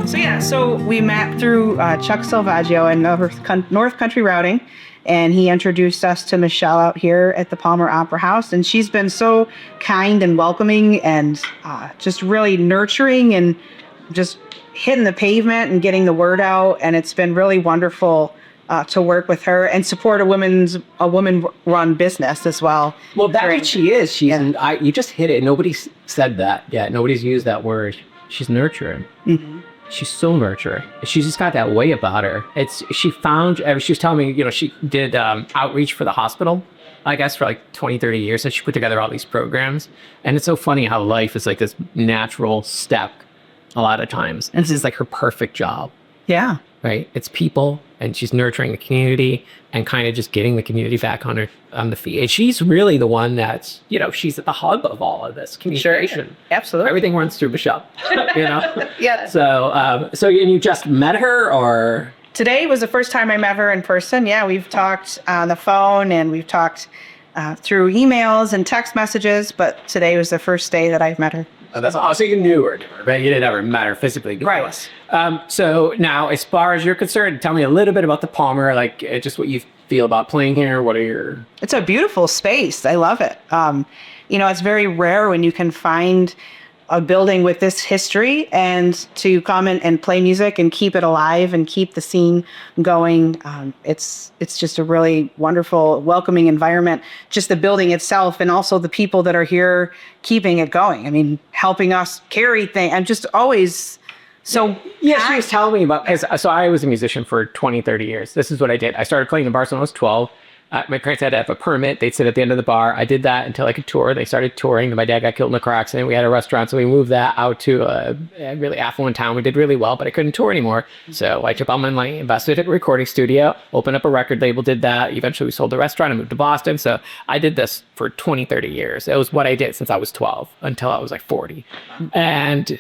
So we met through Chuck Salvaggio and North Country Routing, and he introduced us to Michelle out here at the Palmer Opera House, and she's been so kind and welcoming and just really nurturing and just hitting the pavement and getting the word out, and it's been really wonderful to work with her and support a woman-run business as well. Well, that's what she is. You just hit it. Nobody's said that yet. Nobody's used that word. She's nurturing. Mm-hmm. She's so nurturing. She's just got that way about her. She was telling me, she did outreach for the hospital, I guess, for like 20, 30 years. So she put together all these programs. And it's so funny how life is like this natural step a lot of times. And this is like her perfect job. Yeah. Right? It's people, and she's nurturing the community and kind of just getting the community back on the feet. And she's really the one that's, she's at the hub of all of this communication. Sure. Absolutely. Everything runs through Michelle, Yeah. So, and you just met her, or? Today was the first time I met her in person. Yeah, we've talked on the phone and we've talked through emails and text messages, but today was the first day that I've met her. Oh, that's awesome. So you knew her, but you didn't ever met her physically before. Right. So now, as far as you're concerned, tell me a little bit about the Palmer, like just what you feel about playing here. What are your... It's a beautiful space. I love it. It's very rare when you can find a building with this history and to come and play music and keep it alive and keep the scene going. It's just a really wonderful, welcoming environment, just the building itself and also the people that are here keeping it going. I mean, helping us carry things. I'm just always so... Yeah, she was telling me about... So I was a musician for 20, 30 years. This is what I did. I started playing in Barcelona when I was 12. My parents had to have a permit. They'd sit at the end of the bar. I did that until I could tour. They started touring. My dad got killed in a car accident. We had a restaurant, so we moved that out to a really affluent town. We did really well, but I couldn't tour anymore. So I took all my money, invested in a recording studio, opened up a record label, did that. Eventually, we sold the restaurant and moved to Boston. So I did this for 20, 30 years. It was what I did since I was 12 until I was like 40. And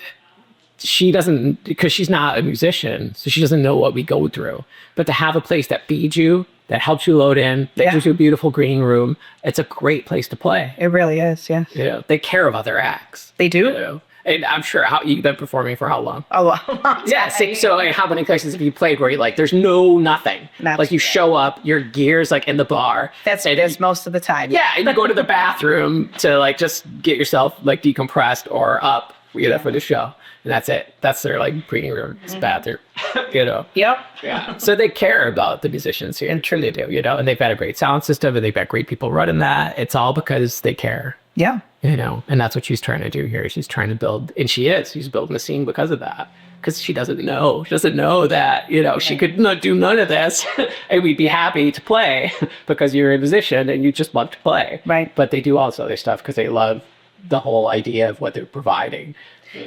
she doesn't, because she's not a musician, so she doesn't know what we go through. But to have a place that feeds you, that helps you load in, that gives you a beautiful green room, it's a great place to play. It really is, yeah. They care about their acts. They do. And I'm sure you've been performing for how long? A long time. Yeah, so like, how many places have you played where there's nothing? Like you show up, your gear's like in the bar. That's most of the time. Yeah, and you go to the bathroom to like just get yourself like decompressed or up, for the show. And that's it. That's their like breathing room, bathroom, Yep. Yeah. So they care about the musicians here. And truly do, and they've got a great sound system and they've got great people running that. It's all because they care. Yeah. And that's what she's trying to do here. She's trying to build, and she's building a scene because of that. Because she doesn't know. She doesn't know that, she could not do none of this and we'd be happy to play because you're a musician and you just love to play. Right. But they do all this other stuff because they love the whole idea of what they're providing.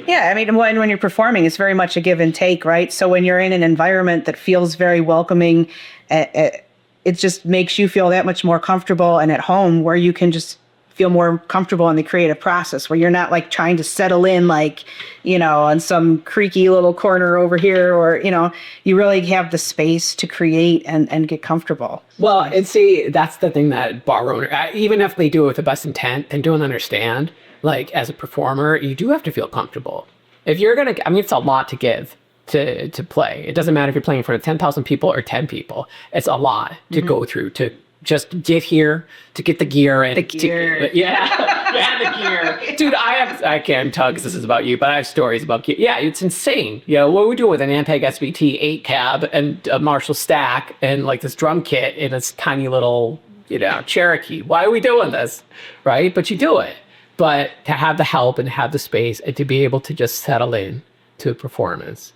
Yeah, I mean, when you're performing, it's very much a give and take, right? So when you're in an environment that feels very welcoming, it just makes you feel that much more comfortable and at home, where you can just feel more comfortable in the creative process, where you're not like trying to settle in like, on some creaky little corner over here, or, you really have the space to create and get comfortable. Well, and see, that's the thing that bar owner, even if they do it with the best intent, they don't understand. Like, as a performer, you do have to feel comfortable. If you're going to, it's a lot to give to play. It doesn't matter if you're playing for 10,000 people or 10 people. It's a lot to go through to just get here, to get the gear. And the gear. The gear. Dude, I can't tell because this is about you, but I have stories about gear. Yeah, it's insane. What we do with an Ampeg SVT 8 cab and a Marshall stack and like this drum kit in this tiny little, Cherokee. Why are we doing this? Right? But you do it. But to have the help and have the space and to be able to just settle in to a performance,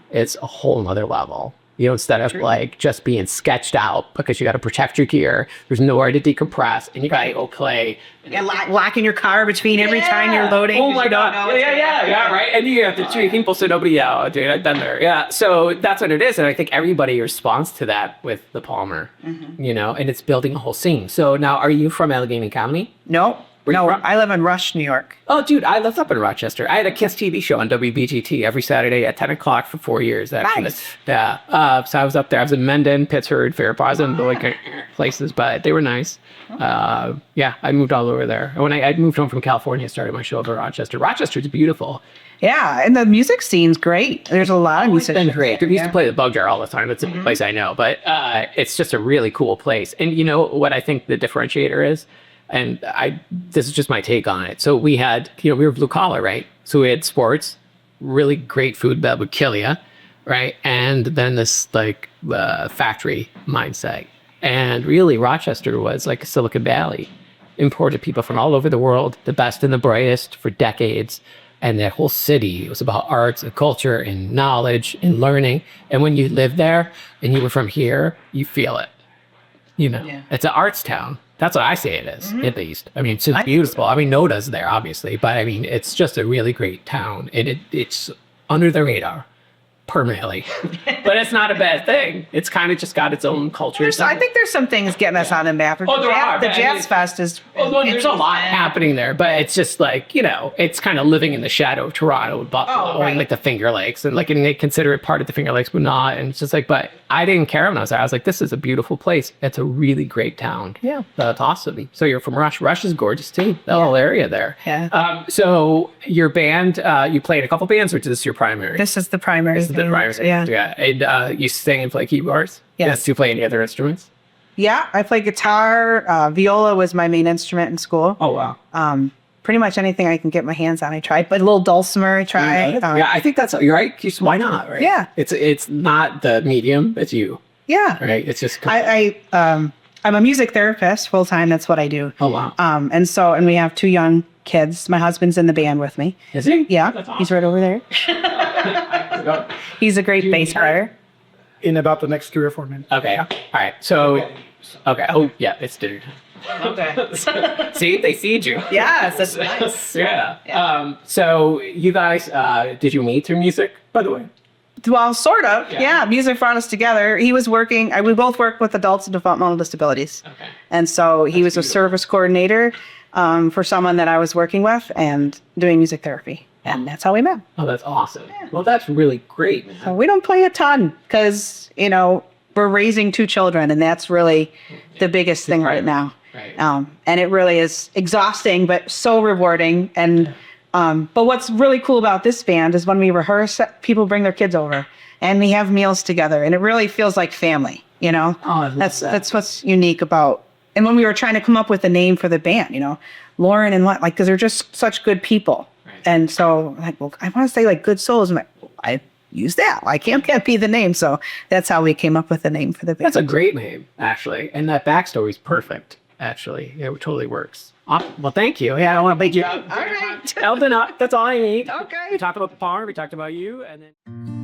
it's a whole nother level. Instead of like just being sketched out because you got to protect your gear, there's nowhere to decompress, and you got to go play. And locking your car between every time you're loading. Oh my God. Yeah, right. And you have to treat people so nobody, dude, I've been there. Yeah. So that's what it is. And I think everybody responds to that with the Palmer, and it's building a whole scene. So now, are you from Allegheny County? No. No, I live in Rush, New York. Oh, dude, I lived up in Rochester. I had a Kiss TV show on WBGT every Saturday at 10 o'clock for 4 years. Actually. Nice. Yeah. So I was up there. I was in Mendon, Pittsford, Fairport. I was in like places, but they were nice. Yeah, I moved all over there. When I moved home from California, I started my show over in Rochester. Rochester's beautiful. Yeah, and the music scene's great. There's a lot of It's musicians. been great. We used to play the Bug Jar all the time. That's a place I know, but it's just a really cool place. And you know what I think the differentiator is? And this is just my take on it. So we had, we were blue collar, right? So we had sports, really great food that would kill you, right? And then this like factory mindset. And really Rochester was like a Silicon Valley, imported people from all over the world, the best and the brightest for decades. And that whole city, it was about arts and culture and knowledge and learning. And when you live there and you were from here, you feel it. It's an arts town. That's what I say it is, at least. I mean, it's just beautiful. I mean, Noda's there, obviously, but I mean, it's just a really great town. And it's under the radar permanently. But it's not a bad thing. It's kind of just got its own culture. So I think there's some things getting us on the map. Oh, there are. The Jazz Fest is... there's a lot happening there, but it's just like, it's kind of living in the shadow of Toronto and Buffalo and like the Finger Lakes. And they consider it part of the Finger Lakes, but not. And it's just like, but I didn't care when I was there. I was like, this is a beautiful place. It's a really great town. Yeah. That's awesome. So you're from Rush. Rush is gorgeous too. The whole area there. Yeah. So your band, you play in a couple bands, or is this your primary? This is the primary. This is the primary. Yeah. Yeah. And you sing and play keyboards? Yes. Do you play any other instruments? Yeah, I play guitar. Wiola was my main instrument in school. Oh, wow. Pretty much anything I can get my hands on, I tried. But a little dulcimer, I tried. Yeah, I think that's, you're right. Why not, right? Yeah. It's not the medium, it's you, Yeah. right? It's just... I'm a music therapist full time. That's what I do. Oh, wow. And we have 2 young kids. My husband's in the band with me. Is he? Yeah, That's awesome. he's right over there. He's a great bass player. In about the next 3 or 4 minutes. Okay. All right. So, okay. Oh, yeah, it's dinner time. Okay. See, they feed you. Yes, that's nice. Yeah. So you guys, did you meet through music, by the way? Well, sort of. Yeah. Yeah, music brought us together. He was working. We both worked with adults with developmental disabilities. Okay. And so he was a beautiful. service coordinator for someone that I was working with and doing music therapy. And that's how we met. Oh, that's awesome. Well, that's really great, man. So we don't play a ton because, we're raising 2 children, and that's really the biggest thing right now. Right. And it really is exhausting, but so rewarding. And but what's really cool about this band is when we rehearse, people bring their kids over, and we have meals together, and it really feels like family. Oh, I love that. That's what's unique about. And when we were trying to come up with a name for the band, Lauren and because they're just such good people. Right. And so I want to say like good souls. I'm like, I use that. Why can't that be the name? So that's how we came up with the name for the band. That's a great name, actually. And that backstory is perfect, actually. It totally works. Awesome. Well, thank you. Yeah, I don't want to make you... All right. Elden up. That's all I need. Okay. We talked about the farm. We talked about you. And then...